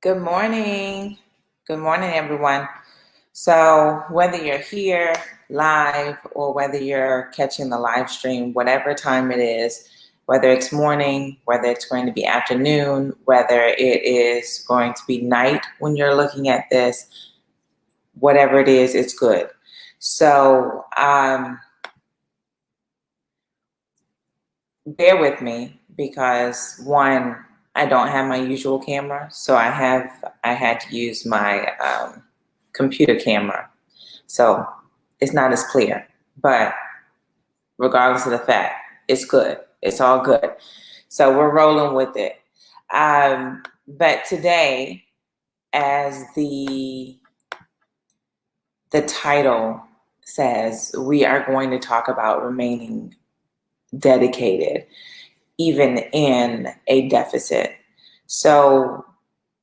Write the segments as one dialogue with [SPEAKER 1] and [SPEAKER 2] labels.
[SPEAKER 1] Good morning. Good morning, everyone. So, whether you're here live or whether you're catching the live stream, whatever time it is, whether it's morning, whether it's going to be afternoon, whether it is going to be night when you're looking at this, whatever it is, it's good. So, bear with me because one, I don't have my usual camera, so I had to use my computer camera. So it's not as clear, but regardless of the fact, it's good. It's all good. So we're rolling with it. But today, as the title says, we are going to talk about remaining dedicated, even in a deficit. So,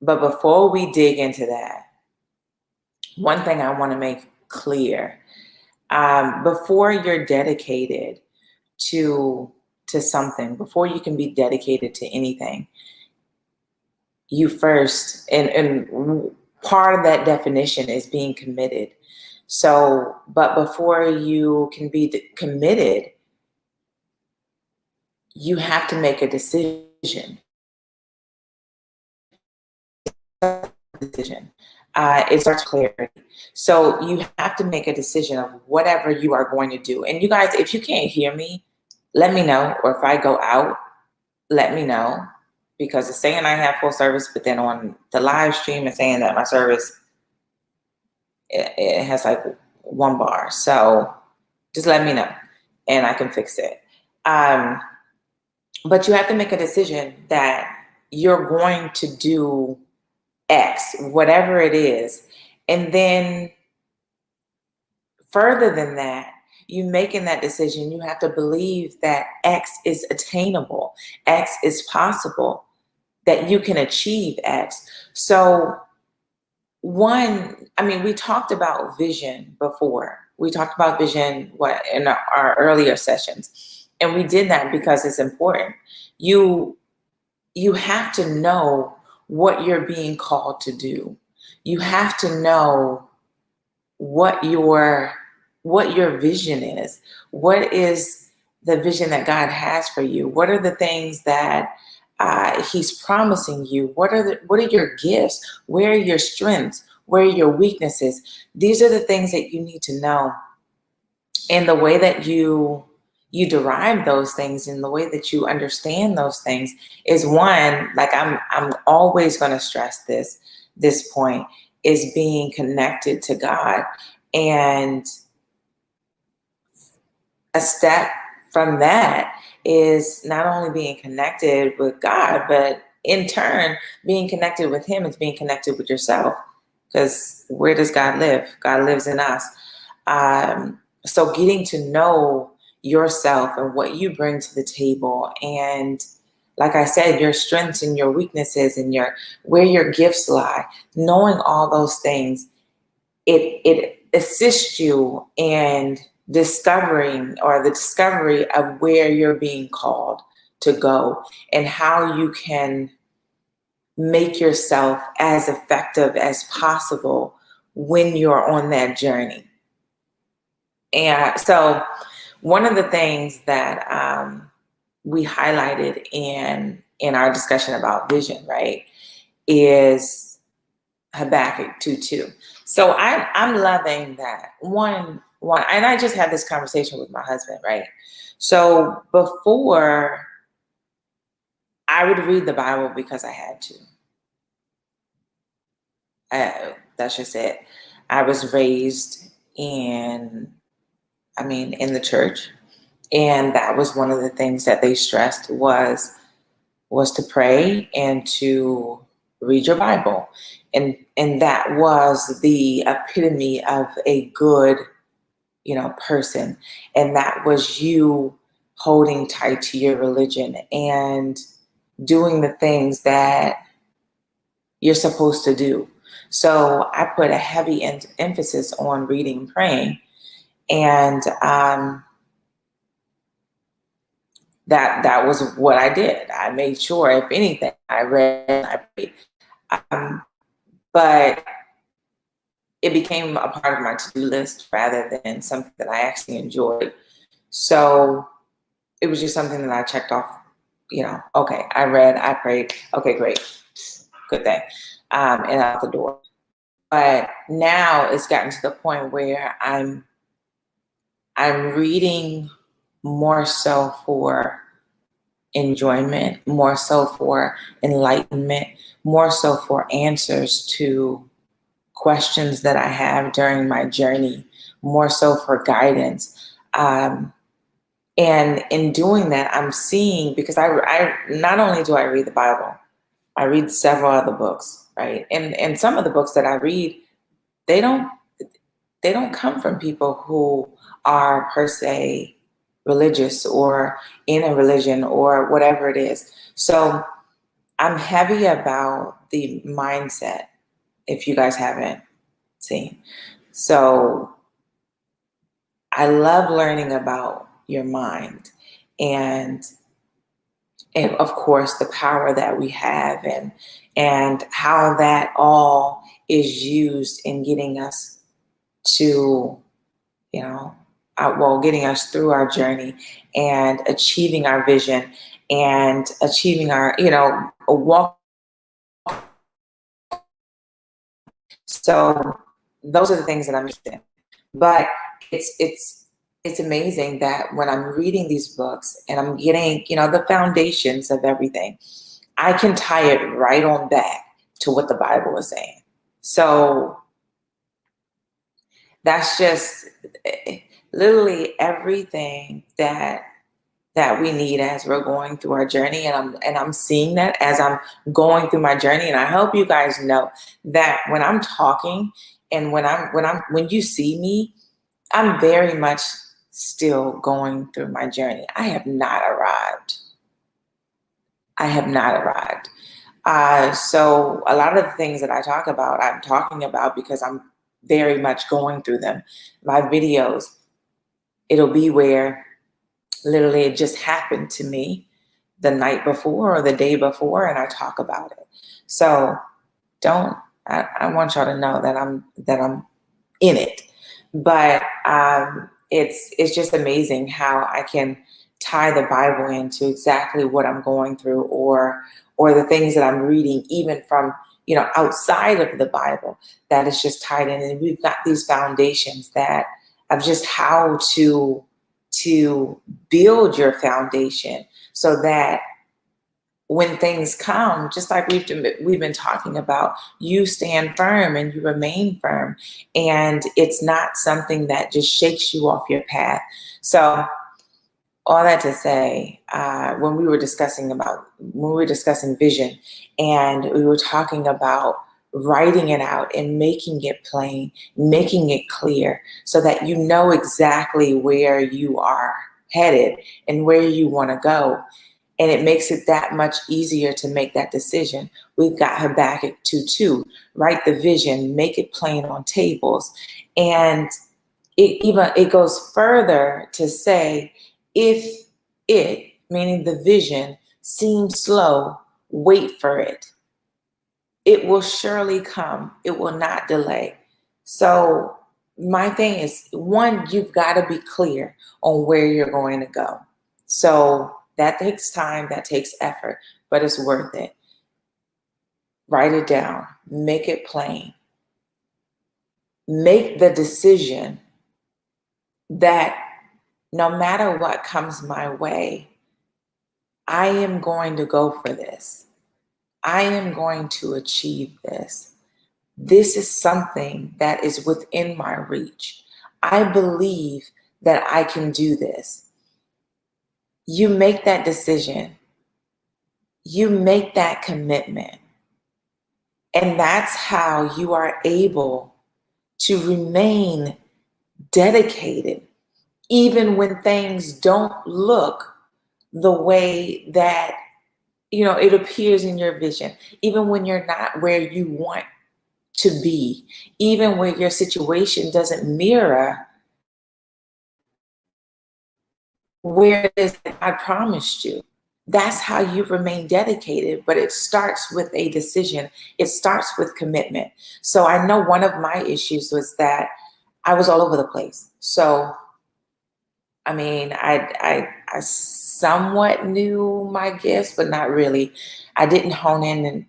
[SPEAKER 1] but before we dig into that, one thing I want to make clear, before you're dedicated to something, before you can be dedicated to anything, you first, and part of that definition is being committed. So, but before you can be committed, you have to make a decision. It starts clarity. So you have to make a decision of whatever you are going to do. And you guys, if you can't hear me, let me know. Or if I go out, let me know. Because it's saying I have full service, but then on the live stream it's saying that my service, it has like one bar. So just let me know and I can fix it. But you have to make a decision that you're going to do X, whatever it is. And then further than that, you making that decision, you have to believe that X is attainable, X is possible, that you can achieve X. So we talked about vision before. We talked about vision in our earlier sessions. And we did that because it's important. You have to know what you're being called to do. You have to know what your vision is. What is the vision that God has for you? What are the things that He's promising you? What are your gifts? Where are your strengths? Where are your weaknesses? These are the things that you need to know. And the way that you derive those things and the way that you understand those things is one, like I'm always going to stress this point, is being connected to God. And a step from that is not only being connected with God, but in turn, being connected with Him is being connected with yourself. Because where does God live? God lives in us. So getting to know yourself and what you bring to the table, and like I said, your strengths and your weaknesses and where your gifts lie, knowing all those things, it assists you in discovering, or the discovery of where you're being called to go and how you can make yourself as effective as possible when you're on that journey. And so one of the things that we highlighted in our discussion about vision, right, is Habakkuk 2:2. So I'm loving that one, and I just had this conversation with my husband, right? So before, I would read the Bible because I had to. That's just it. I was raised in the church, and that was one of the things that they stressed was to pray and to read your Bible. And that was the epitome of a good, person. And that was you holding tight to your religion and doing the things that you're supposed to do. So I put a heavy emphasis on reading and praying. And that was what I did. I made sure, if anything, I read, I prayed. But it became a part of my to-do list rather than something that I actually enjoyed. So it was just something that I checked off, okay, I read, I prayed, okay, great, good thing, and out the door. But now it's gotten to the point where I'm reading more so for enjoyment, more so for enlightenment, more so for answers to questions that I have during my journey, more so for guidance. And in doing that, I'm seeing, because I not only do I read the Bible, I read several other books, right? And some of the books that I read, they don't come from people who are per se religious or in a religion or whatever it is. So I'm heavy about the mindset, if you guys haven't seen. So I love learning about your mind and of course the power that we have and how that all is used in getting us to, getting us through our journey and achieving our vision and achieving our, a walk. So those are the things that I'm interested in. But it's amazing that when I'm reading these books and I'm getting, the foundations of everything, I can tie it right on back to what the Bible is saying. So that's just literally everything that we need as we're going through our journey, and I'm seeing that as I'm going through my journey. And I hope you guys know that when I'm talking and when you see me, I'm very much still going through my journey. I have not arrived. So a lot of the things that I talk about, I'm talking about because I'm very much going through them. My videos, it'll be where literally it just happened to me the night before or the day before, and I talk about it. So I want y'all to know that I'm in it. But it's just amazing how I can tie the Bible into exactly what I'm going through, or the things that I'm reading, even from outside of the Bible, that is just tied in. And we've got these foundations that of just how to build your foundation so that when things come, just like we've been talking about, you stand firm and you remain firm, and it's not something that just shakes you off your path. So all that to say, when we were discussing vision, and we were talking about writing it out and making it plain, making it clear, so that you know exactly where you are headed and where you want to go. And it makes it that much easier to make that decision. We've got Habakkuk 2:2, write the vision, make it plain on tables. And it goes further to say, if it, meaning the vision, seems slow, wait for it. It will surely come. It will not delay. So my thing is, one, you've got to be clear on where you're going to go. So that takes time, that takes effort, but it's worth it. Write it down, make it plain. Make the decision that no matter what comes my way, I am going to go for this. I am going to achieve this. This is something that is within my reach. I believe that I can do this. You make that decision. You make that commitment. And that's how you are able to remain dedicated, even when things don't look the way that it appears in your vision, even when you're not where you want to be, even when your situation doesn't mirror where it is that I promised you. that's how you remain dedicated. But it starts with a decision. It starts with commitment. So I know one of my issues was that I was all over the place. So I mean, I somewhat knew my gifts, but not really. I didn't hone in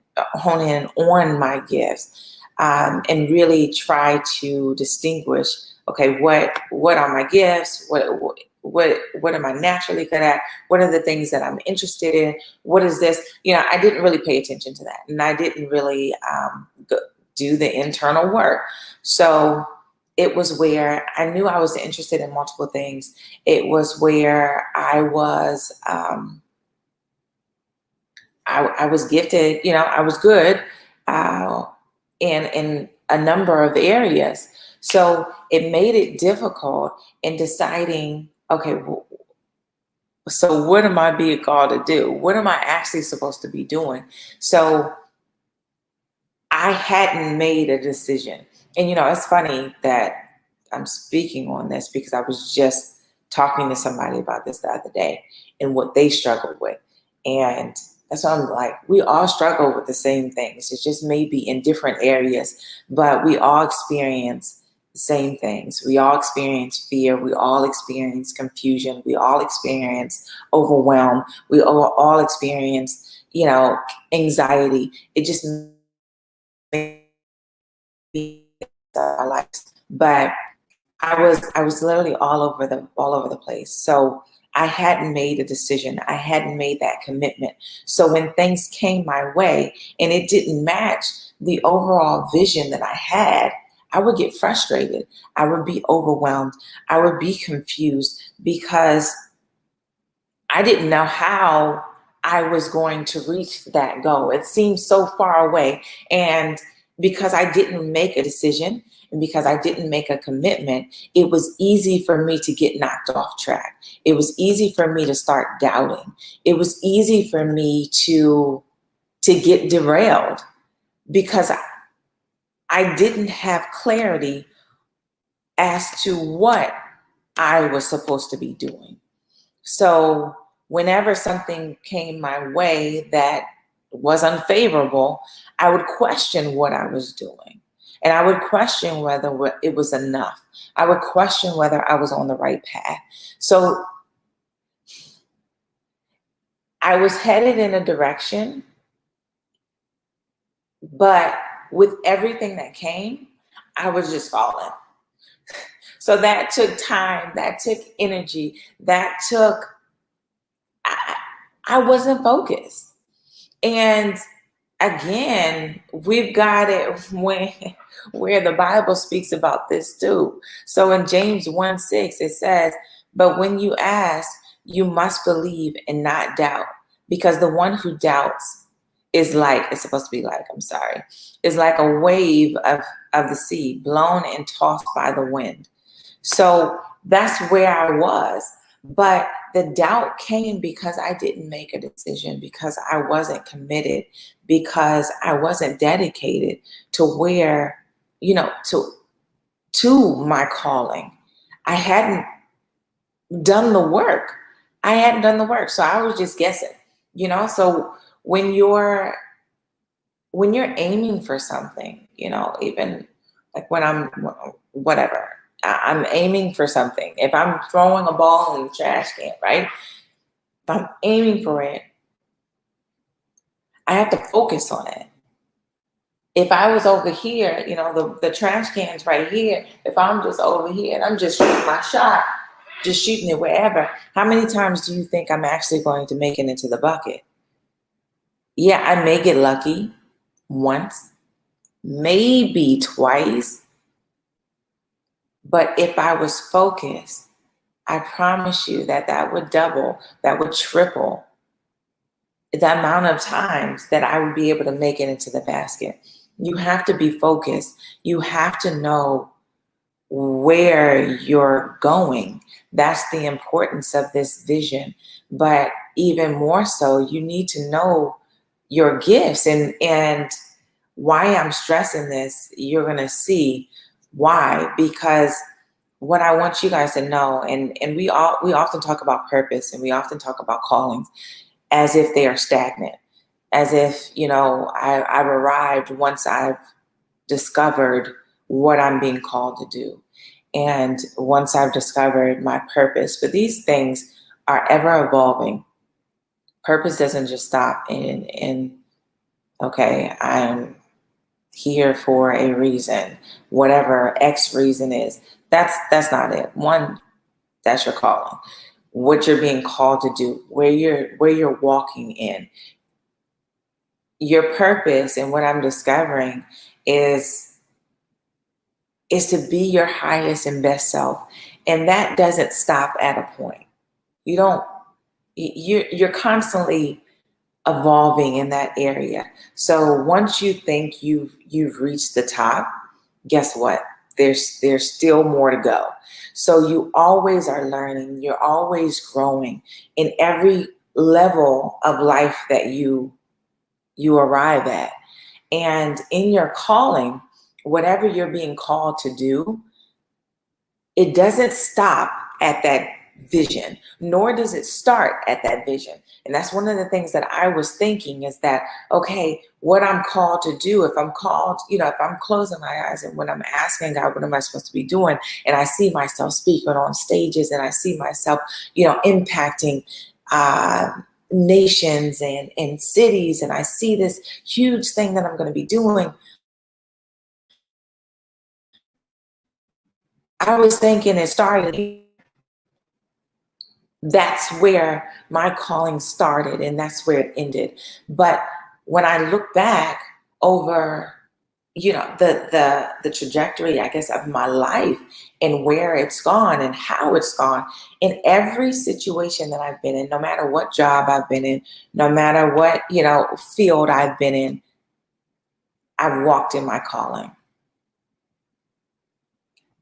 [SPEAKER 1] on my gifts, and really try to distinguish. Okay, what are my gifts? What am I naturally good at? What are the things that I'm interested in? What is this? I didn't really pay attention to that, and I didn't really do the internal work. So it was where I knew I was interested in multiple things. It was where I was gifted. I was good uh, in a number of areas. So it made it difficult in deciding. Okay, so what am I being called to do? What am I actually supposed to be doing? So I hadn't made a decision. And it's funny that I'm speaking on this because I was just talking to somebody about this the other day and what they struggled with. And that's why I'm like, we all struggle with the same things. It just may be in different areas, but we all experience the same things. We all experience fear. We all experience confusion. We all experience overwhelm. We all experience, anxiety. It just our lives. But I was literally all over the place. So I hadn't made a decision. I hadn't made that commitment. So when things came my way and it didn't match the overall vision that I had, I would get frustrated. I would be overwhelmed. I would be confused because I didn't know how I was going to reach that goal. It seemed so far away. And because I didn't make a decision and because I didn't make a commitment, it was easy for me to get knocked off track. It was easy for me to start doubting. It was easy for me to get derailed because I didn't have clarity as to what I was supposed to be doing. So whenever something came my way that was unfavorable, I would question what I was doing. And I would question whether it was enough. I would question whether I was on the right path. So I was headed in a direction, but with everything that came, I was just falling. So that took time, that took energy, I wasn't focused. And again, we've got it where the Bible speaks about this too. So in James 1:6, it says, but when you ask, you must believe and not doubt, because the one who doubts it's supposed to be like, I'm sorry, is like a wave of the sea blown and tossed by the wind. So that's where I was. But the doubt came because I didn't make a decision, because I wasn't committed, because I wasn't dedicated to where, to my calling. I hadn't done the work. So I was just guessing, So when you're aiming for something, even like when I'm whatever, I'm aiming for something. If I'm throwing a ball in the trash can, right? If I'm aiming for it, I have to focus on it. If I was over here, the trash can's right here. If I'm just over here and I'm just shooting my shot, just shooting it wherever, how many times do you think I'm actually going to make it into the bucket? Yeah, I may get lucky once, maybe twice. But if I was focused, I promise you that would double, that would triple the amount of times that I would be able to make it into the basket. You have to be focused. You have to know where you're going. That's the importance of this vision. But even more so, you need to know your gifts. And why I'm stressing this, you're going to see why. Because what I want you guys to know, and we often talk about purpose and we often talk about callings. as if they are stagnant, as if, I've arrived once I've discovered what I'm being called to do. And once I've discovered my purpose, but these things are ever evolving. Purpose doesn't just stop in okay, I'm here for a reason, whatever X reason is. That's not it. One, that's your calling. What you're being called to do, where you're walking in. Your purpose and what I'm discovering is to be your highest and best self. And that doesn't stop at a point. You're constantly evolving in that area. So once you think you've reached the top, guess what? There's still more to go. So you always are learning, you're always growing in every level of life that you arrive at. And in your calling, whatever you're being called to do, it doesn't stop at that vision, nor does it start at that vision. And that's one of the things that I was thinking is that, okay, what I'm called to do, if I'm called, if I'm closing my eyes and when I'm asking God, what am I supposed to be doing? And I see myself speaking on stages and I see myself, impacting nations and cities. And I see this huge thing that I'm going to be doing. I was thinking it started. That's where my calling started and that's where it ended. But when I look back over, the trajectory, I guess, of my life and where it's gone and how it's gone, in every situation that I've been in, no matter what job I've been in, no matter what, field I've been in, I've walked in my calling.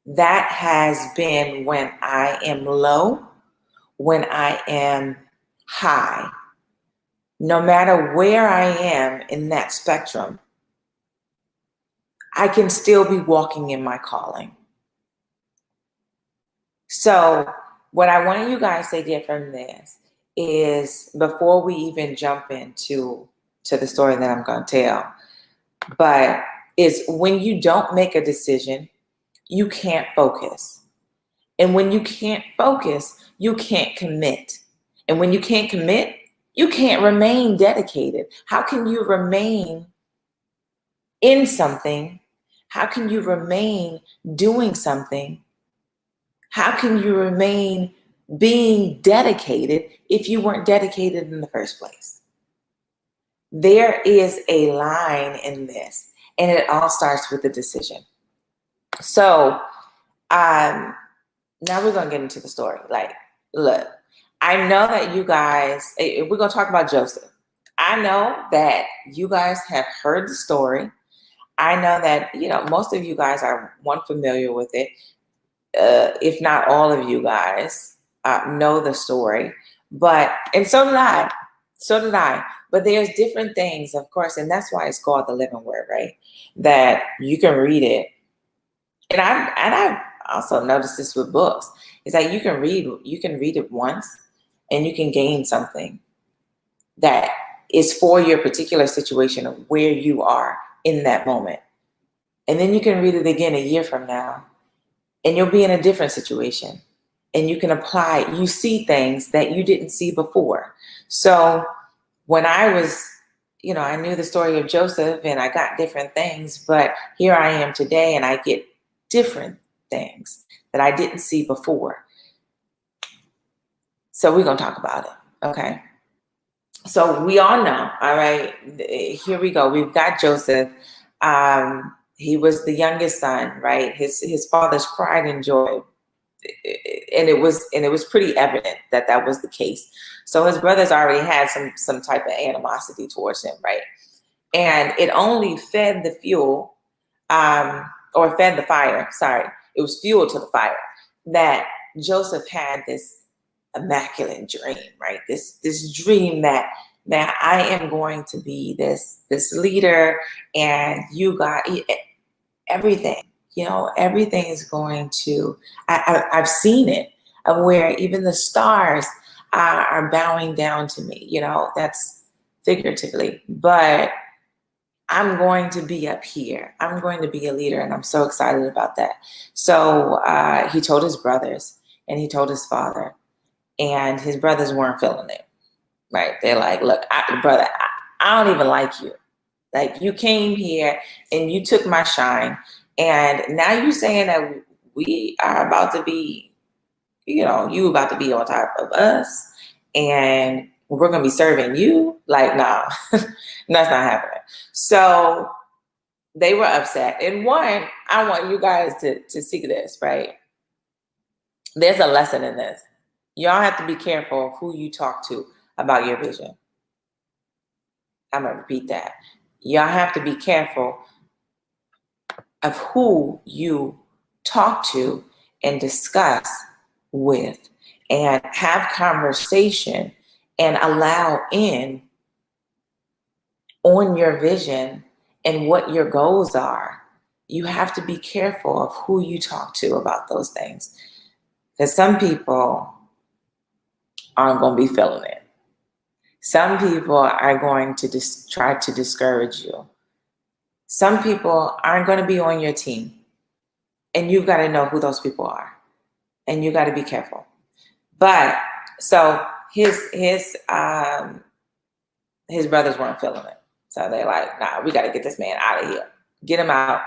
[SPEAKER 1] That has been when I am low, when I am high, no matter where I am in that spectrum, I can still be walking in my calling. So what I want you guys to get from this is, before we even jump into the story that I'm going to tell, but is when you don't make a decision, you can't focus. And when you can't focus, you can't commit. And when you can't commit, you can't remain dedicated. How can you remain in something? How can you remain doing something? How can you remain being dedicated if you weren't dedicated in the first place? There is a line in this, and it all starts with a decision. So, now we're going to get into the story. Like, look, I know that you guys, we're going to talk about Joseph. I know that you guys have heard the story. I know that, most of you guys are familiar with it. If not all of you guys know the story, and so did I. So did I. But there's different things, of course, and that's why it's called the Living Word, right? That you can read it. And I also noticed this with books. Is that you can read it once and you can gain something that is for your particular situation of where you are in that moment. And then you can read it again a year from now and you'll be in a different situation and you can apply, you see things that you didn't see before. So when I was, I knew the story of Joseph and I got different things, but here I am today and I get different things that I didn't see before. So we're going to talk about it. Okay. So we all know, all right, here we go. We've got Joseph. He was the youngest son, right? His father's pride and joy. And it was pretty evident that was the case. So his brothers already had some type of animosity towards him, right? And it only fed the fuel, or fed the fire. Sorry, it was fuel to the fire that Joseph had this immaculate dream, right? This dream that I am going to be this leader, and you got everything. Everything is going to. I've seen it, of where even the stars are bowing down to me. That's figuratively, but I'm going to be up here. I'm going to be a leader, and I'm so excited about that. So he told his brothers, and he told his father, and his brothers weren't feeling it, right? They're like, look, brother, I don't even like you. Like, you came here and you took my shine, and now you saying that we are about to be, you about to be on top of us, and we're going to be serving you. Like, no, that's not happening. So they were upset. And one, I want you guys to see this, right? There's a lesson in this. Y'all have to be careful who you talk to about your vision. I'm going to repeat that. Y'all have to be careful of who you talk to and discuss with, and have conversation and allow in on your vision and what your goals are. You have to be careful of who you talk to about those things, because some people aren't going to be feeling it. Some people are going to try to discourage you. Some people aren't going to be on your team, and you've got to know who those people are, and you got to be careful. But so his brothers weren't feeling it. So they're like, nah, we got to get this man out of here. Get him out.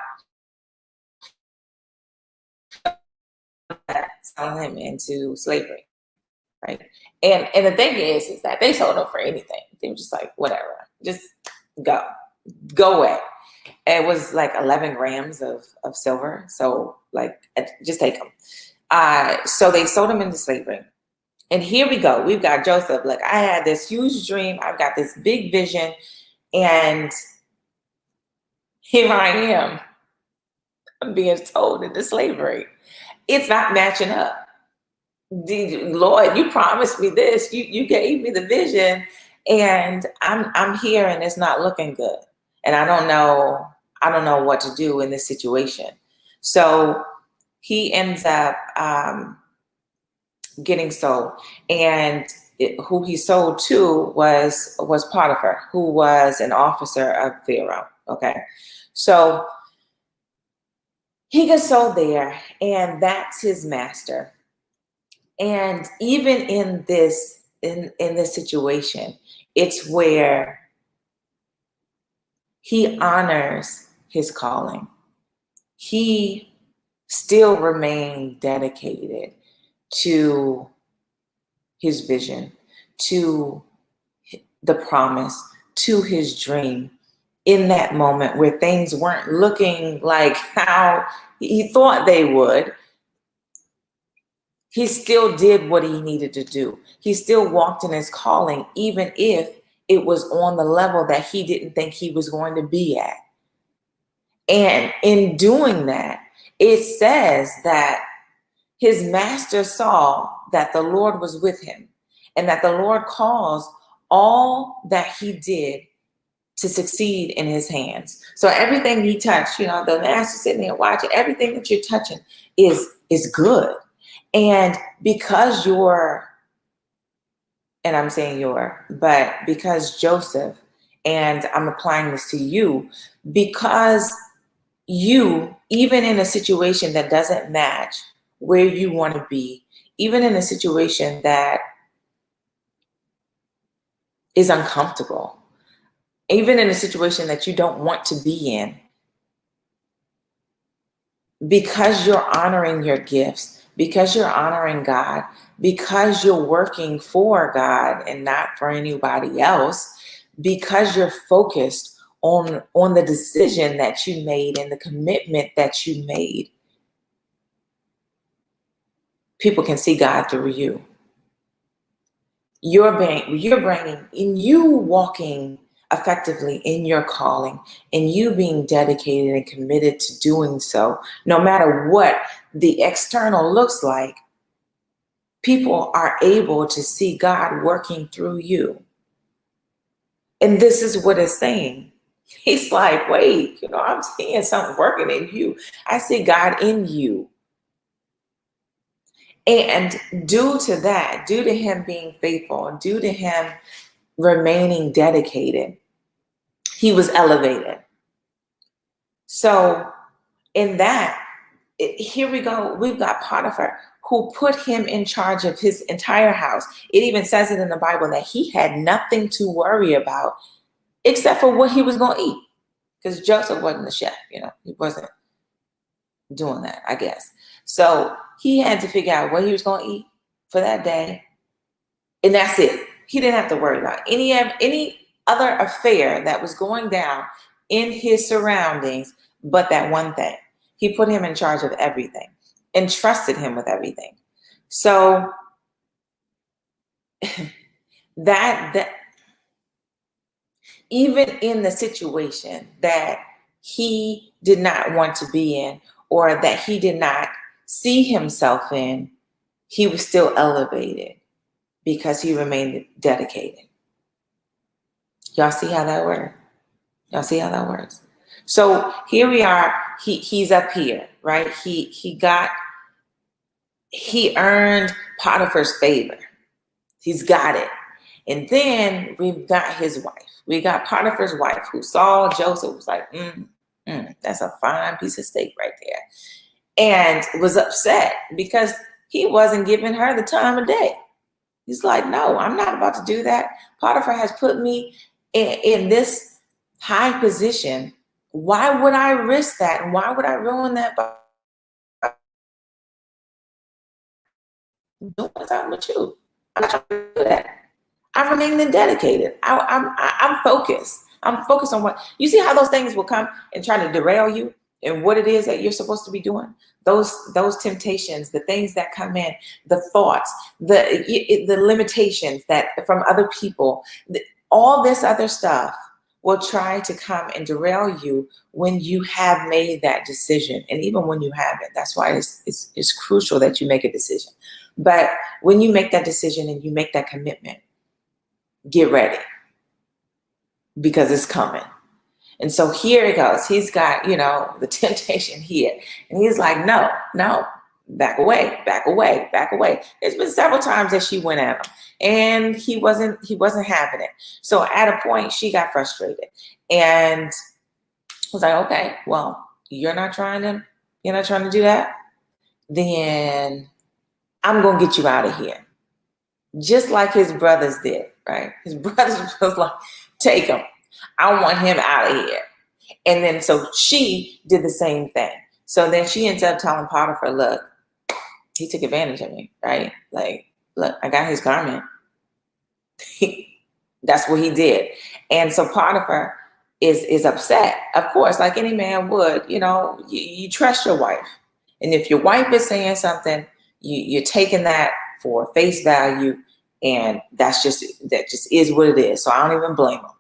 [SPEAKER 1] Sell him into slavery, right? And the thing is that they sold him for anything. They were just like, whatever, just go away. It was like 11 grams of silver. So like, just take them. So they sold him into slavery. And here we go. We've got Joseph. Like, I had this huge dream. I've got this big vision. And here I am. I'm being sold into slavery. It's not matching up. Lord, you promised me this. You gave me the vision, and I'm here, and it's not looking good. And I don't know what to do in this situation. So he ends up getting sold, and who he sold to was Potiphar, who was an officer of Pharaoh. Okay, so he gets sold there, and that's his master. And even in this situation, it's where he honors his calling. He still remained dedicated to his vision, to the promise, to his dream, in that moment where things weren't looking like how he thought they would. He still did what he needed to do. He still walked in his calling, even if it was on the level that he didn't think he was going to be at. And in doing that, it says that his master saw that the Lord was with him, and that the Lord caused all that he did to succeed in his hands. So everything he touched, the master sitting there watching, everything that you're touching is good. And because because Joseph, and I'm applying this to you, because you, even in a situation that doesn't match where you want to be, even in a situation that is uncomfortable, even in a situation that you don't want to be in, because you're honoring your gifts, because you're honoring God, because you're working for God and not for anybody else, because you're focused on the decision that you made and the commitment that you made, people can see God through you. You're bringing in you walking effectively in your calling, and you being dedicated and committed to doing so, no matter what the external looks like. People are able to see God working through you. And this is what it's saying. He's like, wait, I'm seeing something working in you. I see God in you. And due to that, due to him being faithful, due to him remaining dedicated, he was elevated. So in that, here we go. We've got Potiphar, who put him in charge of his entire house. It even says it in the Bible that he had nothing to worry about except for what he was going to eat. Because Joseph wasn't the chef, he wasn't doing that, I guess. So he had to figure out what he was going to eat for that day. And that's it. He didn't have to worry about any other affair that was going down in his surroundings but that one thing. He put him in charge of everything and trusted him with everything. So that even in the situation that he did not want to be in, or that he did not see himself in, he was still elevated because he remained dedicated. Y'all see how that works? Y'all see how that works? So here we are. He's up here, right? He earned Potiphar's favor. He's got it. And then we've got his wife. We got Potiphar's wife, who saw Joseph, was like, that's a fine piece of steak right there. And was upset because he wasn't giving her the time of day. He's like, no, I'm not about to do that. Potiphar has put me in this high position. Why would I risk that? And why would I ruin that by doing something with you? I'm not trying to do that. I'm remaining dedicated. I'm focused. I'm focused on what you see. How those things will come and try to derail you and what it is that you're supposed to be doing. Those temptations, the things that come in, the thoughts, the limitations that from other people, all this other stuff will try to come and derail you when you have made that decision. And even when you haven't, that's why it's crucial that you make a decision. But when you make that decision and you make that commitment, get ready, because it's coming. And so here it goes. He's got, the temptation here. And he's like, no, back away, back away, back away. There's been several times that she went at him and he wasn't having it. So at a point she got frustrated and was like, okay, well, you're not trying to do that. Then I'm going to get you out of here. Just like his brothers did, right? His brothers was like, take him. I want him out of here. And then so she did the same thing. So then she ends up telling Potiphar, look, he took advantage of me, right? Like, look, I got his garment. That's what he did. And so Potiphar is upset, of course, like any man would. You trust your wife. And if your wife is saying something, you're taking that for face value, and that just is what it is. So I don't even blame him.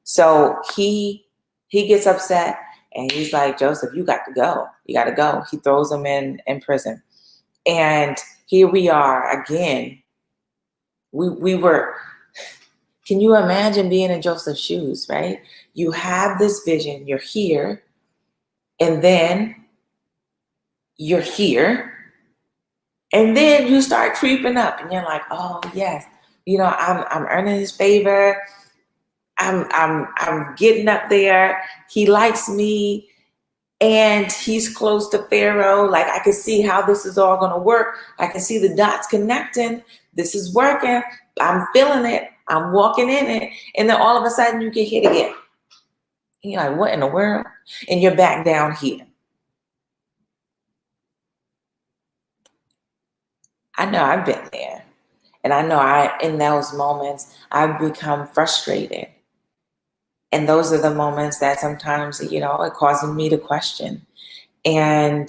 [SPEAKER 1] So he gets upset and he's like, Joseph, you got to go. You got to go. He throws him in prison. And here we are again. We were, can you imagine being in Joseph's shoes, right? You have this vision, you're here, and then you're here. And then you start creeping up and you're like, oh yes, I'm earning his favor. I'm getting up there. He likes me and he's close to Pharaoh. Like, I can see how this is all going to work. I can see the dots connecting. This is working. I'm feeling it. I'm walking in it. And then all of a sudden you get hit again. And you're like, what in the world? And you're back down here. I know I've been there. And I know in those moments, I've become frustrated. And those are the moments that sometimes, it causes me to question. And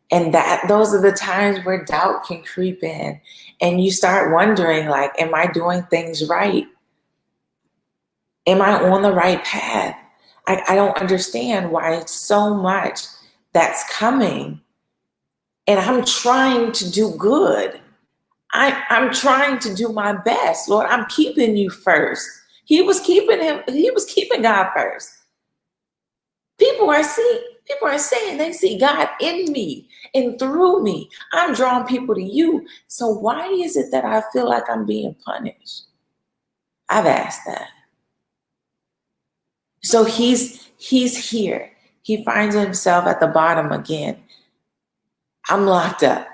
[SPEAKER 1] those are the times where doubt can creep in. And you start wondering, like, am I doing things right? Am I on the right path? I don't understand why it's so much that's coming. And I'm trying to do good. I'm trying to do my best. Lord, I'm keeping you first. He was keeping God first. People are seeing, People are saying they see God in me and through me. I'm drawing people to you. So why is it that I feel like I'm being punished? I've asked that. So he's here. He finds himself at the bottom again. I'm locked up.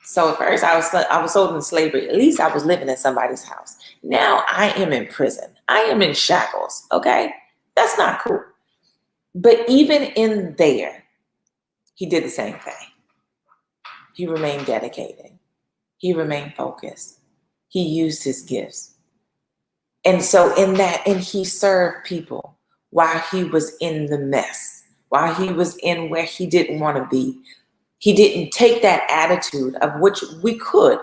[SPEAKER 1] So at first I was sold into slavery. At least I was living in somebody's house. Now I am in prison. I am in shackles. Okay, that's not cool. But even in there, he did the same thing. He remained dedicated. He remained focused. He used his gifts. And so in that, and he served people while he was in the mess, while he was in where he didn't want to be. He didn't take that attitude of which we could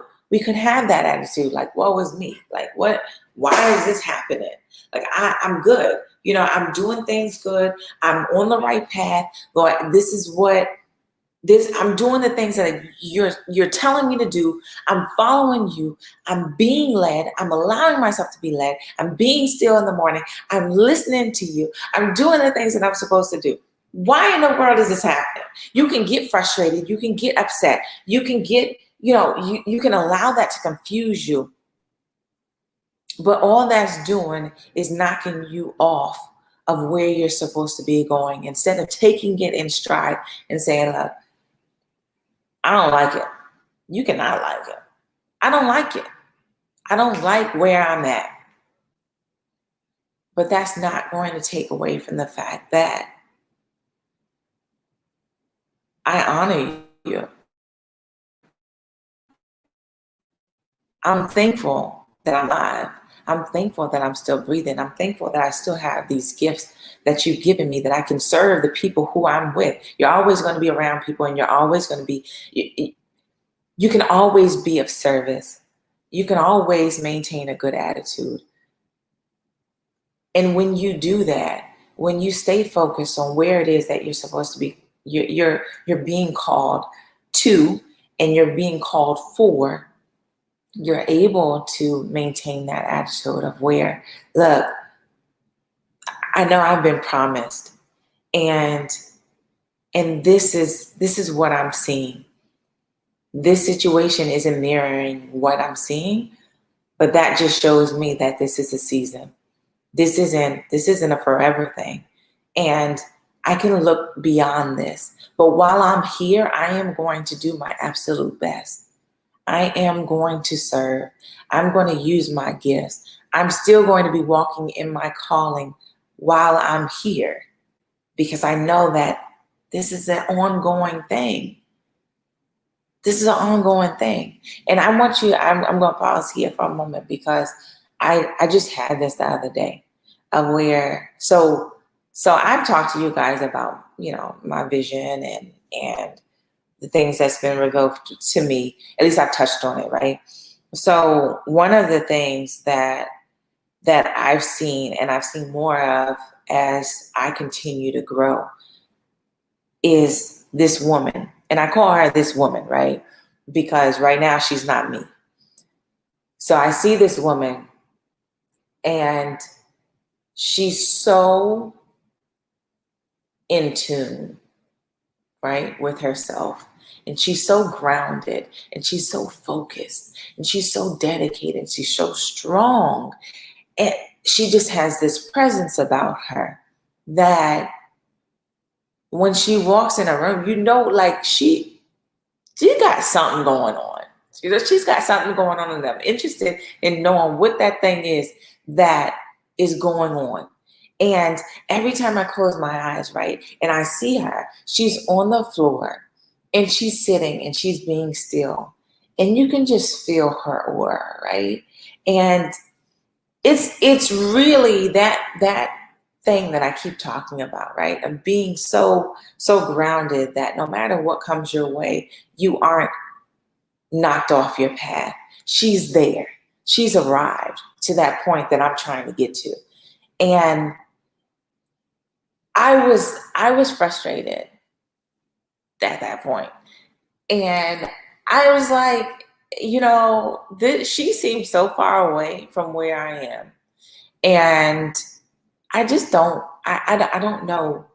[SPEAKER 1] have that attitude like, woe is me. Like, what, why is this happening? Like, I'm good. You know, I'm doing things good. I'm on the right path. Lord, this is what I'm doing the things that you're telling me to do. I'm following you. I'm being led. I'm allowing myself to be led. I'm being still in the morning. I'm listening to you. I'm doing the things that I'm supposed to do. Why in the world is this happening? You can get frustrated. You can get upset. You can get, you can allow that to confuse you. But all that's doing is knocking you off of where you're supposed to be going, instead of taking it in stride and saying, look, I don't like it. You cannot like it. I don't like it. I don't like where I'm at. But that's not going to take away from the fact that I honor you. I'm thankful that I'm alive. I'm thankful that I'm still breathing. I'm thankful that I still have these gifts that you've given me, that I can serve the people who I'm with. You're always going to be around people, and you're always going to be, you can always be of service. You can always maintain a good attitude. And when you do that, when you stay focused on where it is that you're supposed to be, you're being called to, and you're being called for, you're able to maintain that attitude of where, look, I know I've been promised, and this is what I'm seeing. This situation isn't mirroring what I'm seeing, but that just shows me that this is a season. This isn't a forever thing. And I can look beyond this. But while I'm here, I am going to do my absolute best. I am going to serve. I'm going to use my gifts. I'm still going to be walking in my calling while I'm here, because I know that this is an ongoing thing. This is an ongoing thing. And I want you, I'm going to pause here for a moment, because I just had this the other day of where, so I've talked to you guys about, my vision and the things that's been revealed to me. At least I've touched on it, right? So one of the things that I've seen, and I've seen more of as I continue to grow, is this woman. And I call her this woman, right? Because right now she's not me. So I see this woman, and she's so in tune, right, with herself. And she's so grounded, and she's so focused, and she's so dedicated. She's so strong. And she just has this presence about her that when she walks in a room, like she got something going on. She's got something going on, and I'm interested in knowing what that thing is that is going on. And every time I close my eyes, right, and I see her, she's on the floor, and she's sitting, and she's being still. And you can just feel her aura, right? And it's really that thing that I keep talking about, right? Of being so grounded that no matter what comes your way, you aren't knocked off your path. She's there. She's arrived to that point that I'm trying to get to. And I was frustrated at that point. And I was like, she seems so far away from where I am. And I just don't, I don't know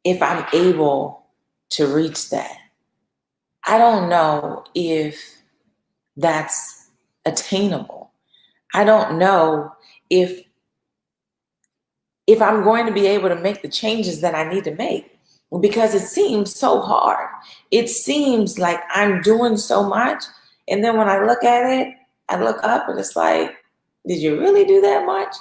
[SPEAKER 1] if I'm able to reach that. I don't know if that's attainable. I don't know if I'm going to be able to make the changes that I need to make, because it seems so hard. It seems like I'm doing so much. And then when I look at it, I look up and it's like, did you really do that much?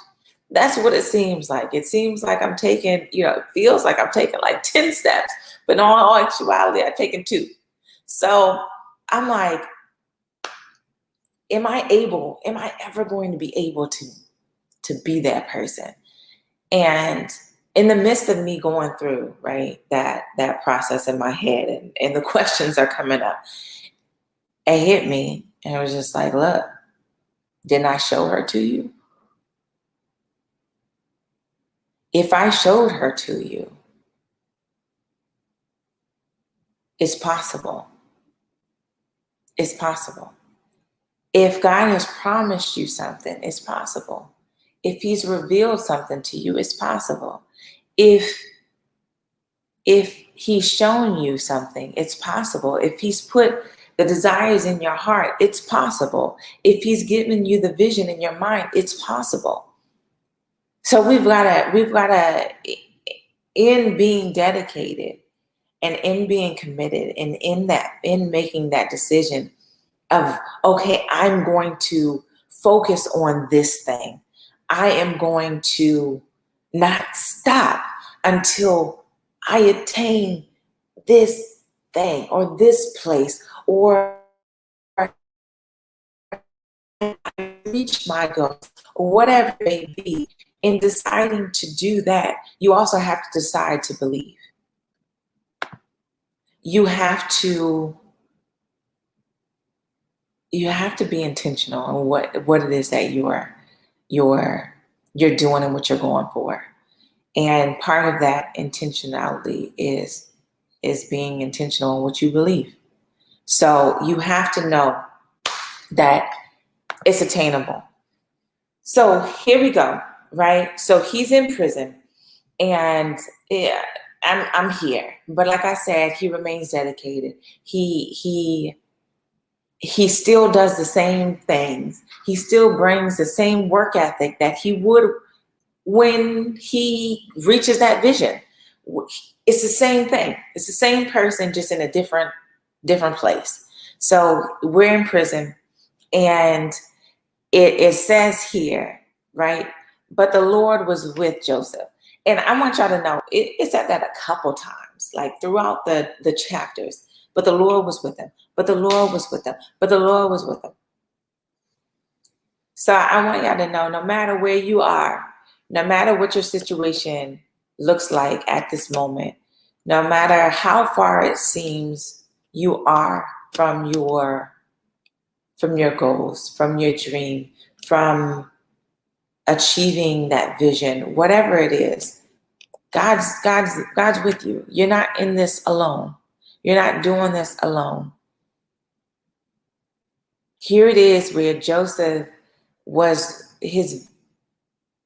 [SPEAKER 1] That's what it seems like. It seems like I'm taking, it feels like I'm taking like 10 steps, but in all actuality, I've taken 2. So I'm like, am I ever going to be able to be that person? And in the midst of me going through, right, that process in my head, and the questions are coming up, it hit me, and it was just like, look, didn't I show her to you? If I showed her to you, it's possible. It's possible. If God has promised you something, it's possible. If he's revealed something to you, it's possible. If he's shown you something, it's possible. If he's put the desires in your heart, it's possible. If he's given you the vision in your mind, it's possible. So we've gotta, in being dedicated and in being committed and in making that decision of, okay, I'm going to focus on this thing. I am going to not stop until I attain this thing or this place, or I reach my goals, or whatever it may be. In deciding to do that, you also have to decide to believe. You have to be intentional on what it is that you're doing and what you're going for. And part of that intentionality is being intentional in what you believe. So you have to know that it's attainable. So here we go, right? So he's in prison, and yeah, I'm here. But like I said, he remains dedicated. He still does the same things. He still brings the same work ethic that he would when he reaches that vision. It's the same thing. It's the same person, just in a different place. So we're in prison, and it says here, right? But the Lord was with Joseph. And I want y'all to know, it said that a couple times, like throughout the chapters. But the Lord was with him. But the Lord was with him. But the Lord was with him. So I want y'all to know, no matter where you are, no matter what your situation looks like at this moment, no matter how far it seems you are from your goals, from your dream, from achieving that vision, whatever it is, God's with you. You're not in this alone. You're not doing this alone. Here it is where Joseph was, his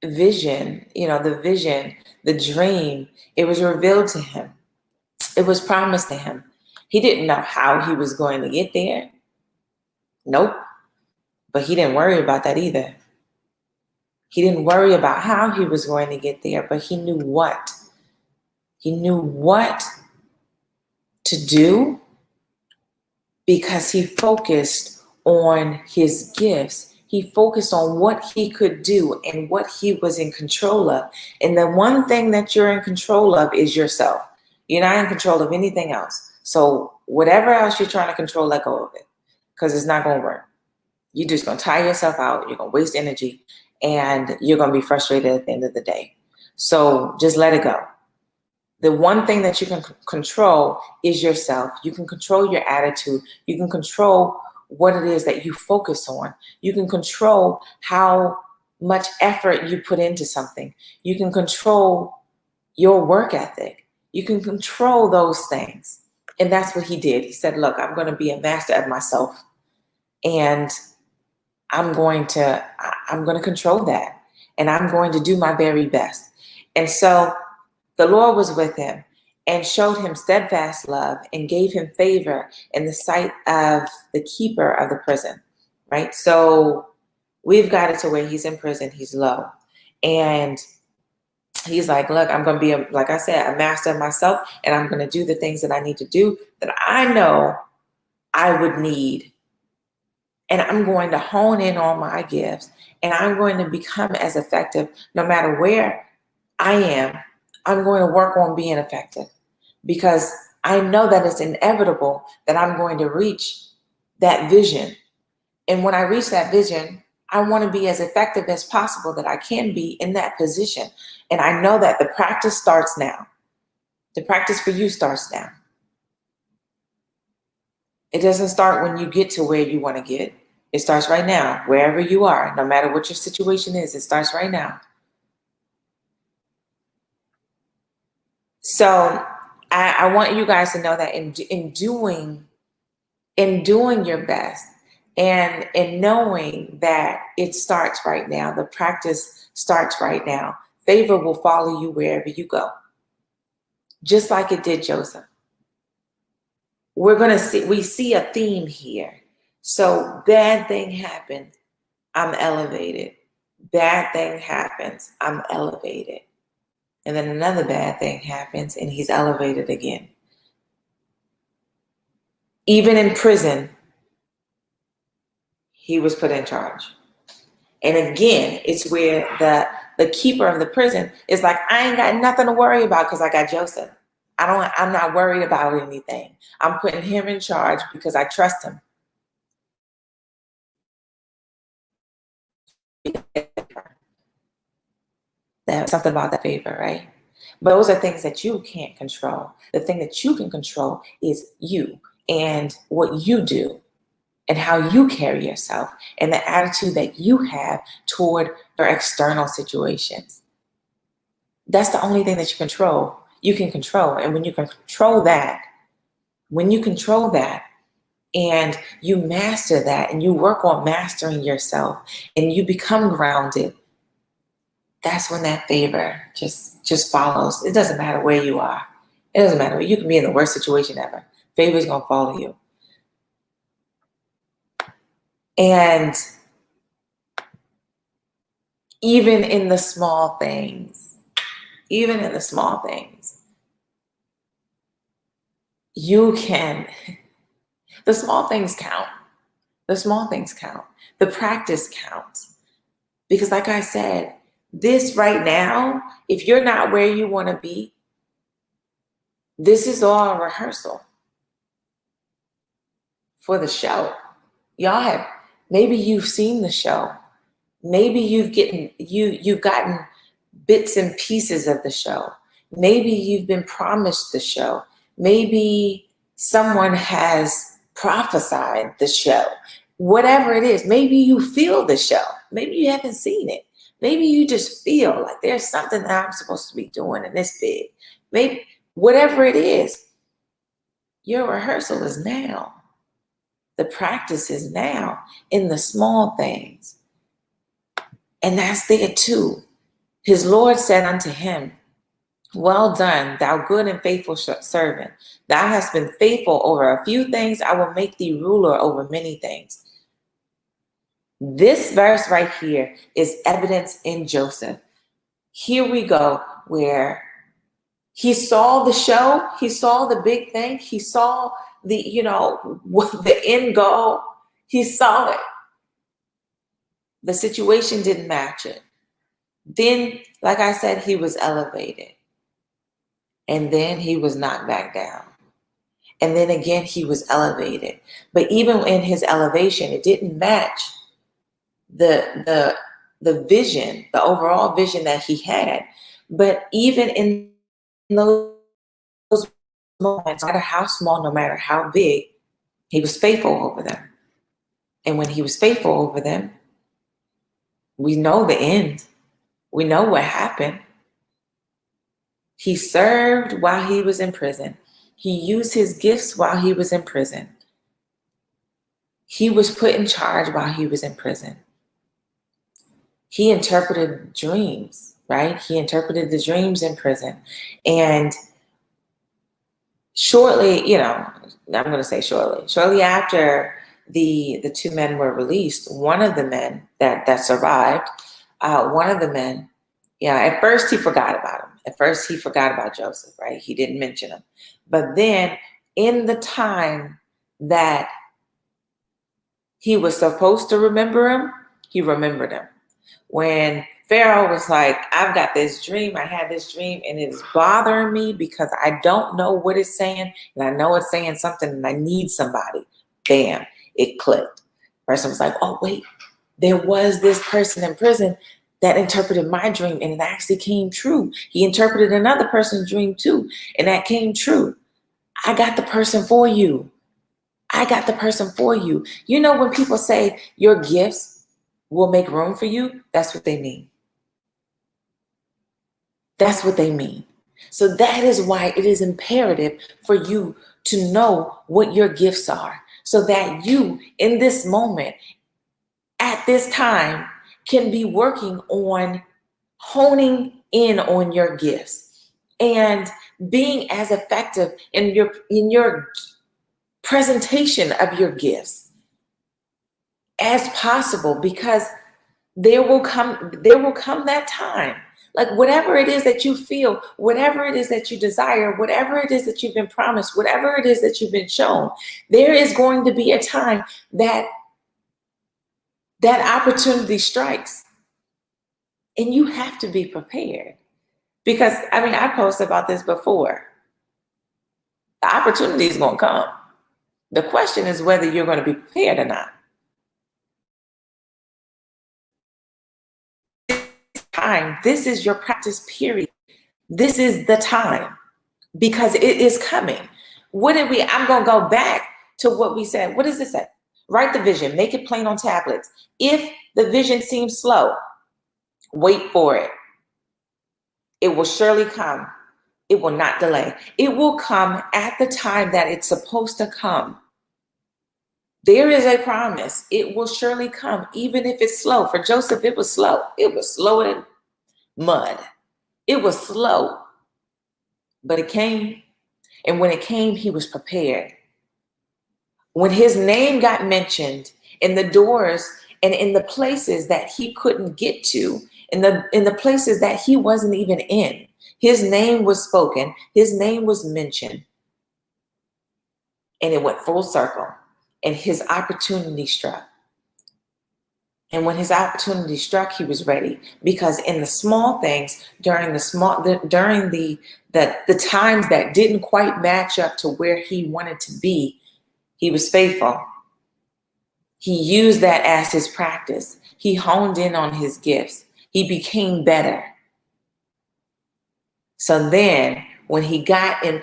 [SPEAKER 1] vision, the vision, the dream, it was revealed to him. It was promised to him. He didn't know how he was going to get there. Nope. But he didn't worry about that either. He didn't worry about how he was going to get there, but he knew what. He knew what to do because he focused on his gifts. He focused on what he could do and what he was in control of. And the one thing that you're in control of is yourself. You're not in control of anything else. So whatever else you're trying to control, let go of it, because it's not going to work. You're just going to tire yourself out. You're going to waste energy, and you're going to be frustrated at the end of the day. So just let it go. The one thing that you can control is yourself. You can control your attitude. You can control what it is that you focus on. You can control how much effort you put into something. You can control your work ethic. You can control those things. And that's what he did. He said, look, I'm going to be a master of myself, and I'm going to control that, and I'm going to do my very best. And so the Lord was with him. and showed him steadfast love and gave him favor in the sight of the keeper of the prison, right? So we've got it to where he's in prison, he's low. And he's like, look, I'm going to be, like I said, a master of myself, and I'm going to do the things that I need to do that I know I would need. And I'm going to hone in on my gifts, and I'm going to become as effective no matter where I am. I'm going to work on being effective because I know that it's inevitable that I'm going to reach that vision. And when I reach that vision, I want to be as effective as possible that I can be in that position. And I know that the practice starts now. The practice for you starts now. It doesn't start when you get to where you want to get. It starts right now, wherever you are, no matter what your situation is, it starts right now. So I want you guys to know that in doing your best and in knowing that it starts right now, the practice starts right now, favor will follow you wherever you go, just like it did Joseph. We see a theme here. So bad thing happens, I'm elevated. Bad thing happens, I'm elevated. And then another bad thing happens and he's elevated again. Even in prison, he was put in charge. And again, it's where the keeper of the prison is like, I ain't got nothing to worry about because I got Joseph. I'm not worried about anything. I'm putting him in charge because I trust him. That's something about that favor, right? But those are things that you can't control. The thing that you can control is you and what you do and how you carry yourself and the attitude that you have toward your external situations. That's the only thing that you can control. And when you control that, and you master that and you work on mastering yourself and you become grounded, that's when that favor just follows. It doesn't matter where you are. It doesn't matter. You can be in the worst situation ever. Favor is going to follow you. And even in the small things, you can, the small things count. The small things count. The practice counts. Because like I said, this right now, if you're not where you want to be, this is all a rehearsal for the show. Maybe you've seen the show. Maybe you've gotten bits and pieces of the show. Maybe you've been promised the show. Maybe someone has prophesied the show. Whatever it is, maybe you feel the show. Maybe you haven't seen it. Maybe you just feel like there's something that I'm supposed to be doing and it's big. Maybe whatever it is, your rehearsal is now. The practice is now in the small things. And that's there too. His Lord said unto him, well done, thou good and faithful servant. Thou hast been faithful over a few things. I will make thee ruler over many things. This verse right here is evidence in Joseph. Here we go, where he saw the show, he saw the big thing, he saw the end goal, he saw it. The situation didn't match it. Then, like I said, he was elevated. And then he was knocked back down. And then again, he was elevated. But even in his elevation, it didn't match the vision, the overall vision that he had. But even in those moments, no matter how small, no matter how big, he was faithful over them. And when he was faithful over them, we know the end. We know what happened. He served while he was in prison. He used his gifts while he was in prison. He was put in charge while he was in prison. He interpreted dreams, right? He interpreted the dreams in prison. And shortly, I'm going to say shortly after the two men were released, one of the men that survived, one of the men, at first he forgot about him. At first he forgot about Joseph, right? He didn't mention him. But then in the time that he was supposed to remember him, he remembered him. When Pharaoh was like, I've got this dream, I had this dream, and it is bothering me because I don't know what it's saying, and I know it's saying something, and I need somebody. Bam, it clicked. Person was like, oh, wait, there was this person in prison that interpreted my dream, and it actually came true. He interpreted another person's dream too, and that came true. I got the person for you. I got the person for you. You know, when people say your gifts will make room for you, that's what they mean. That's what they mean. So that is why it is imperative for you to know what your gifts are, so that you, in this moment, at this time, can be working on honing in on your gifts and being as effective in your presentation of your gifts as possible, because there will come that time, like whatever it is that you feel, whatever it is that you desire, whatever it is that you've been promised, whatever it is that you've been shown, there is going to be a time that opportunity strikes, and you have to be prepared. Because I posted about this before. The opportunity is going to come. The question is whether you're going to be prepared or not. This is your practice period. This is the time, because it is coming. I'm going to go back to what we said. What does it say? Write the vision, make it plain on tablets. If the vision seems slow, wait for it. It will surely come. It will not delay. It will come at the time that it's supposed to come. There is a promise. It will surely come, even if it's slow. For Joseph, it was slow. It was slower than mud. It was slow, but it came. And when it came, he was prepared. When his name got mentioned in the doors and in the places that he couldn't get to, in the places that he wasn't even in, his name was spoken, his name was mentioned, and it went full circle, and his opportunity struck. And when his opportunity struck, he was ready, because in the small things, during the times that didn't quite match up to where he wanted to be, he was faithful. He used that as his practice. He honed in on his gifts. He became better. So then, when he got in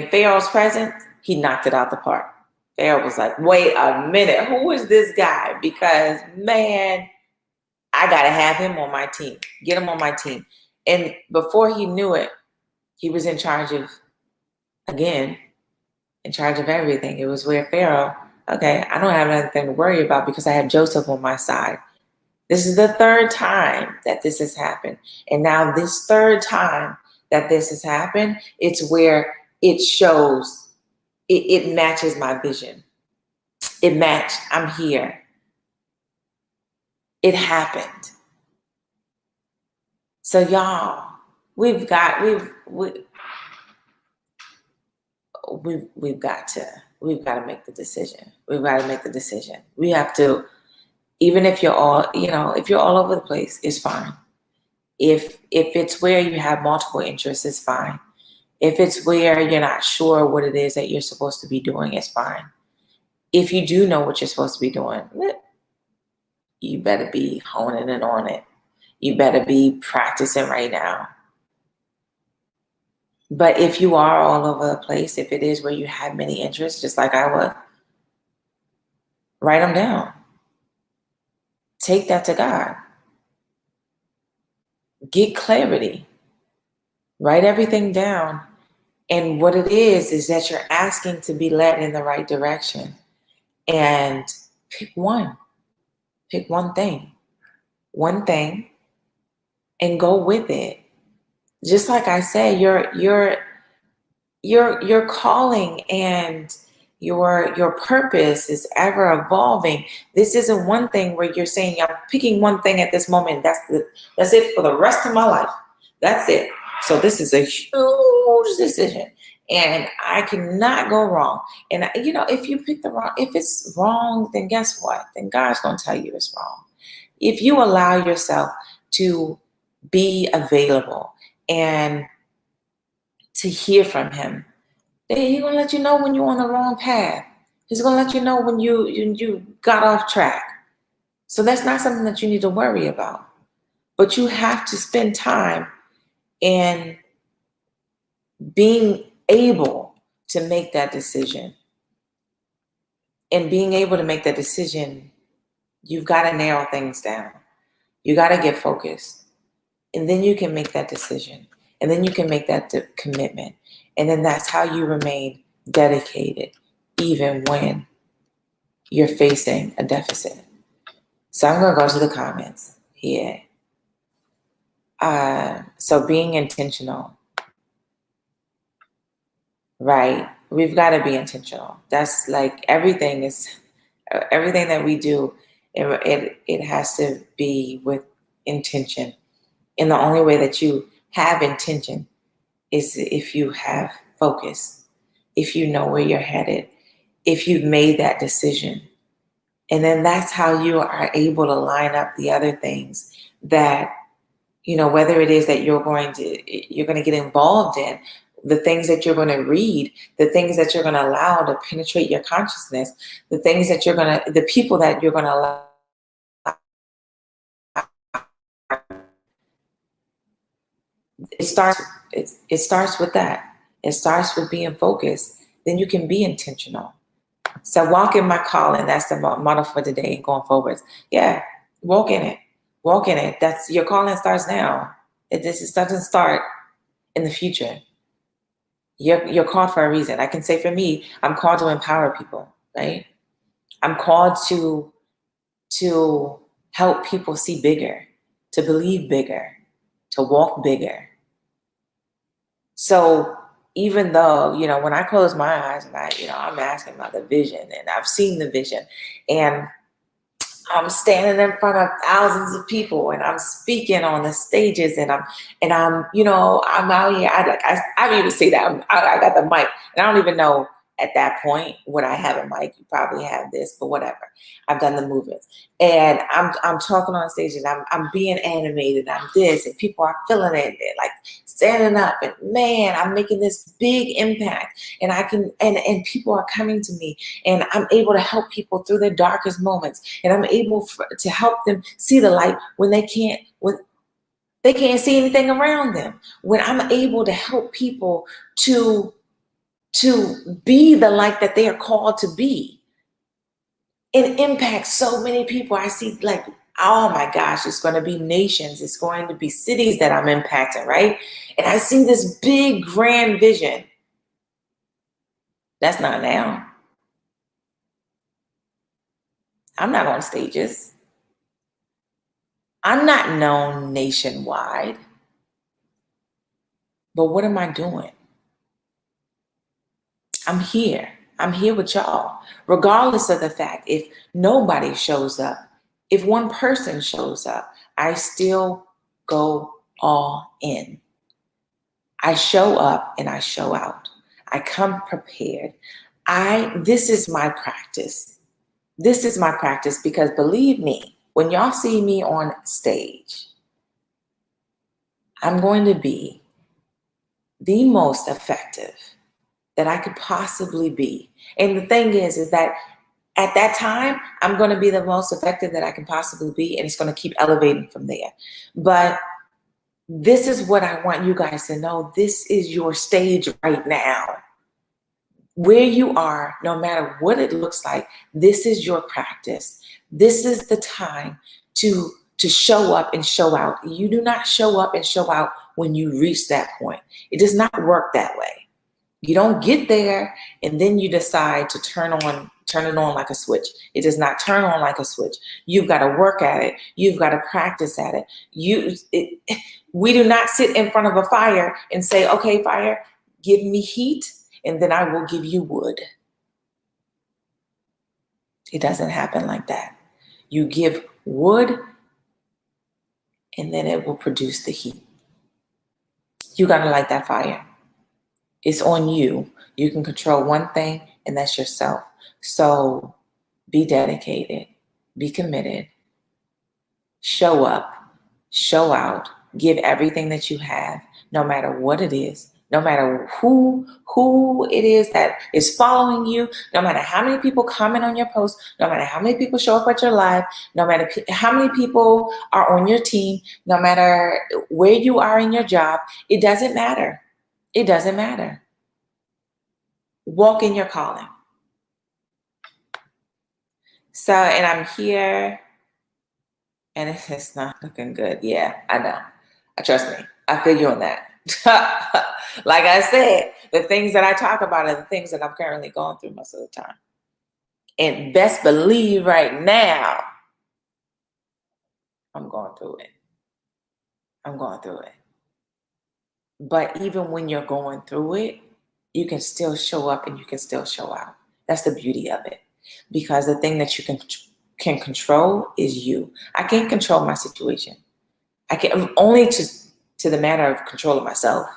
[SPEAKER 1] Pharaoh's presence, he knocked it out the park. Pharaoh was like, wait a minute, who is this guy? Because, man, I got to have him on my team. Get him on my team. And before he knew it, he was in charge of everything. It was where Pharaoh, okay, I don't have anything to worry about because I have Joseph on my side. This is the third time that this has happened. And now this third time that this has happened, it's where it shows, it matches my vision. It matched, I'm here. It happened. So y'all, we've got to make the decision. We've got to make the decision. We have to, even if you're all over the place, it's fine. If it's where you have multiple interests, it's fine. If it's where you're not sure what it is that you're supposed to be doing, it's fine. If you do know what you're supposed to be doing, you better be honing in on it. You better be practicing right now. But if you are all over the place, if it is where you have many interests, just like I was, write them down. Take that to God. Get clarity. Write everything down. And what it is that you're asking to be led in the right direction. And pick one. Pick one thing. And go with it. Just like I said, your calling and your purpose is ever evolving. This isn't one thing where you're saying I'm picking one thing at this moment. That's it for the rest of my life. That's it. So this is a huge decision, and I cannot go wrong. And if you pick the wrong, if it's wrong, then guess what? Then God's gonna tell you it's wrong. If you allow yourself to be available and to hear from Him, He's gonna let you know when you're on the wrong path. He's gonna let you know when you got off track. So that's not something that you need to worry about. But you have to spend time in being able to make that decision. And being able to make that decision, you've got to narrow things down. You got to get focused. And then you can make that decision. And then you can make that commitment. And then that's how you remain dedicated, even when you're facing a deficit. So I'm going to go to the comments here. So being intentional, right? We've got to be intentional. That's like everything that we do. It has to be with intention. And the only way that you have intention is if you have focus, if you know where you're headed, if you've made that decision. And then that's how you are able to line up the other things that, whether it is that you're going to get involved in, the things that you're going to read, the things that you're going to allow to penetrate your consciousness, the people that you're going to allow. It starts with that. It starts with being focused. Then you can be intentional. So walk in my calling. That's the motto for today and going forward. Yeah, walk in it. Walk in it. That's your calling starts now. It doesn't start in the future. You're called for a reason. I can say for me, I'm called to empower people, right? I'm called to help people see bigger, to believe bigger, to walk bigger. So even though, when I close my eyes and I'm asking about the vision and I've seen the vision and I'm standing in front of thousands of people and I'm speaking on the stages and I'm out here. I didn't even say that. I got the mic and I don't even know at that point when I have a mic. You probably have this, but whatever. I've done the movements and I'm talking on stage and I'm being animated. I'm this and people are feeling it. They're like standing up and man, I'm making this big impact and I can and people are coming to me and I'm able to help people through their darkest moments and I'm able to help them see the light when they can't see anything around them. When I'm able to help people to be the light that they are called to be and impact so many people. I see like, oh my gosh, it's going to be nations. It's going to be cities that I'm impacting, right? And I see this big, grand vision. That's not now. I'm not on stages. I'm not known nationwide. But what am I doing? I'm here. I'm here with y'all, regardless of the fact if nobody shows up, if one person shows up, I still go all in. I show up and I show out. I come prepared. This is my practice. This is my practice because believe me, when y'all see me on stage, I'm going to be the most effective that I could possibly be. And the thing is that at that time, I'm going to be the most effective that I can possibly be, and it's going to keep elevating from there. But this is what I want you guys to know. This is your stage right now. Where you are, no matter what it looks like, this is your practice. This is the time to show up and show out. You do not show up and show out when you reach that point. It does not work that way. You don't get there and then you decide to turn it on like a switch. It does not turn on like a switch. You've got to work at it. You've got to practice at it. We do not sit in front of a fire and say, okay, fire, give me heat and then I will give you wood. It doesn't happen like that. You give wood and then it will produce the heat. You got to light that fire. It's on you. You can control one thing, and that's yourself. So be dedicated, be committed, show up, show out, give everything that you have, no matter what it is, no matter who it is that is following you, no matter how many people comment on your post, no matter how many people show up at your live, no matter how many people are on your team, no matter where you are in your job, it doesn't matter. It doesn't matter. Walk in your calling. So, and I'm here, and it's not looking good. Yeah, I know. Trust me, I feel you on that. Like I said, the things that I talk about are the things that I'm currently going through most of the time. And best believe right now, I'm going through it. I'm going through it. But even when you're going through it, you can still show up and you can still show out. That's the beauty of it. Because the thing that you can control is you. I can't control my situation. I can only to the matter of controlling myself.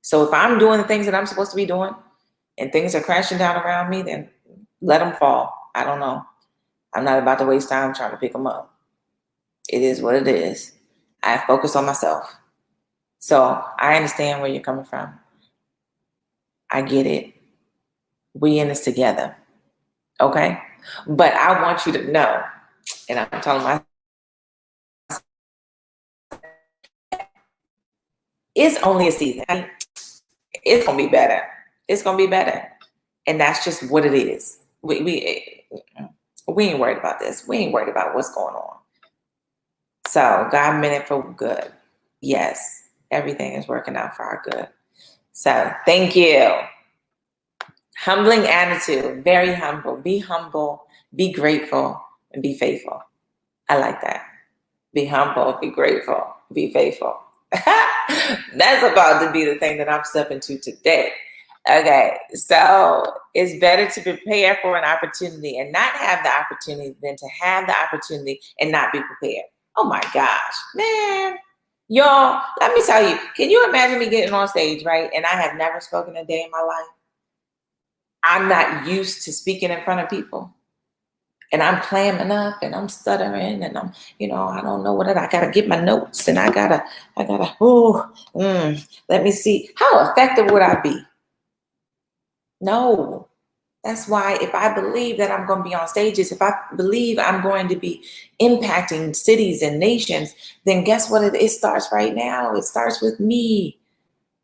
[SPEAKER 1] So if I'm doing the things that I'm supposed to be doing and things are crashing down around me, then let them fall. I don't know. I'm not about to waste time trying to pick them up. It is what it is. I focus on myself. So I understand where you're coming from. I get it. We in this together. Okay? But I want you to know, and I'm telling myself, it's only a season. It's going to be better. It's going to be better. And that's just what it is. We ain't worried about this. We ain't worried about what's going on. So God meant it for good. Yes, everything is working out for our good. So thank you. Humbling attitude, very humble. Be humble, be grateful, and be faithful. I like that. Be humble, be grateful, be faithful. That's about to be the thing that I'm stepping to today. Okay, so it's better to prepare for an opportunity and not have the opportunity than to have the opportunity and not be prepared. Oh my gosh, man. Y'all, let me tell you, can you imagine me getting on stage, right? And I have never spoken a day in my life. I'm not used to speaking in front of people. And I'm clamming up and I'm stuttering and I'm, I don't know what I gotta get my notes and I gotta, let me see. How effective would I be? No. That's why if I believe that I'm going to be on stages, if I believe I'm going to be impacting cities and nations, then guess what? It starts right now. It starts with me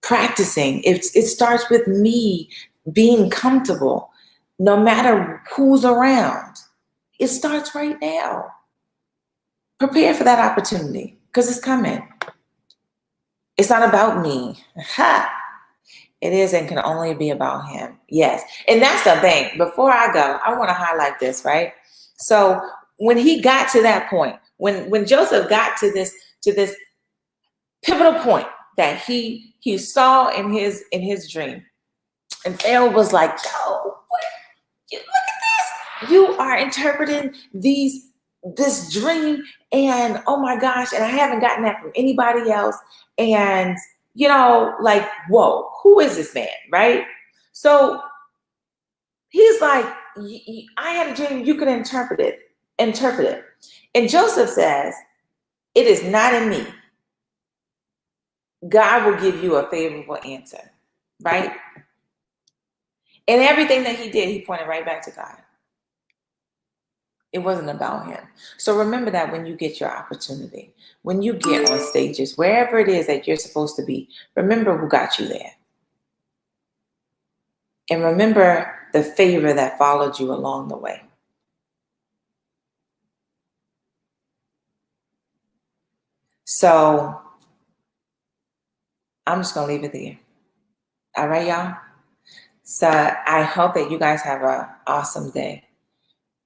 [SPEAKER 1] practicing. It starts with me being comfortable, no matter who's around. It starts right now. Prepare for that opportunity because it's coming. It's not about me. Ha! It is and can only be about him. Yes. And that's the thing. Before I go, I want to highlight this, right? So when he got to that point, when Joseph got to this pivotal point that he saw in his dream, and Pharaoh was like, yo, what? Look at this. You are interpreting this dream, and oh my gosh, and I haven't gotten that from anybody else. And like, whoa, who is this man, right? So he's like, I had a dream, you can interpret it. And Joseph says, it is not in me. God will give you a favorable answer, right? And everything that he did, he pointed right back to God. It wasn't about him. So remember that when you get your opportunity, when you get on stages, wherever it is that you're supposed to be, remember who got you there. And remember the favor that followed you along the way. So I'm just going to leave it there. All right, y'all? So I hope that you guys have an awesome day.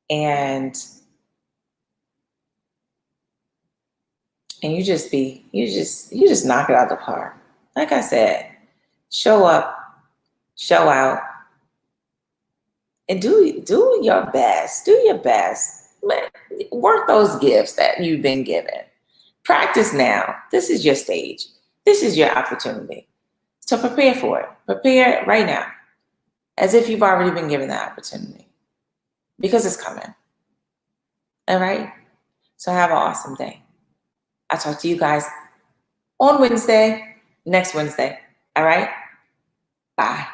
[SPEAKER 1] And you just knock it out the park. Like I said, show up, show out, and do your best. Do your best. Work those gifts that you've been given. Practice now. This is your stage. This is your opportunity. So prepare for it. Prepare right now, as if you've already been given the opportunity, because it's coming. All right? So have an awesome day. I'll talk to you guys on Wednesday, next Wednesday. All right? Bye.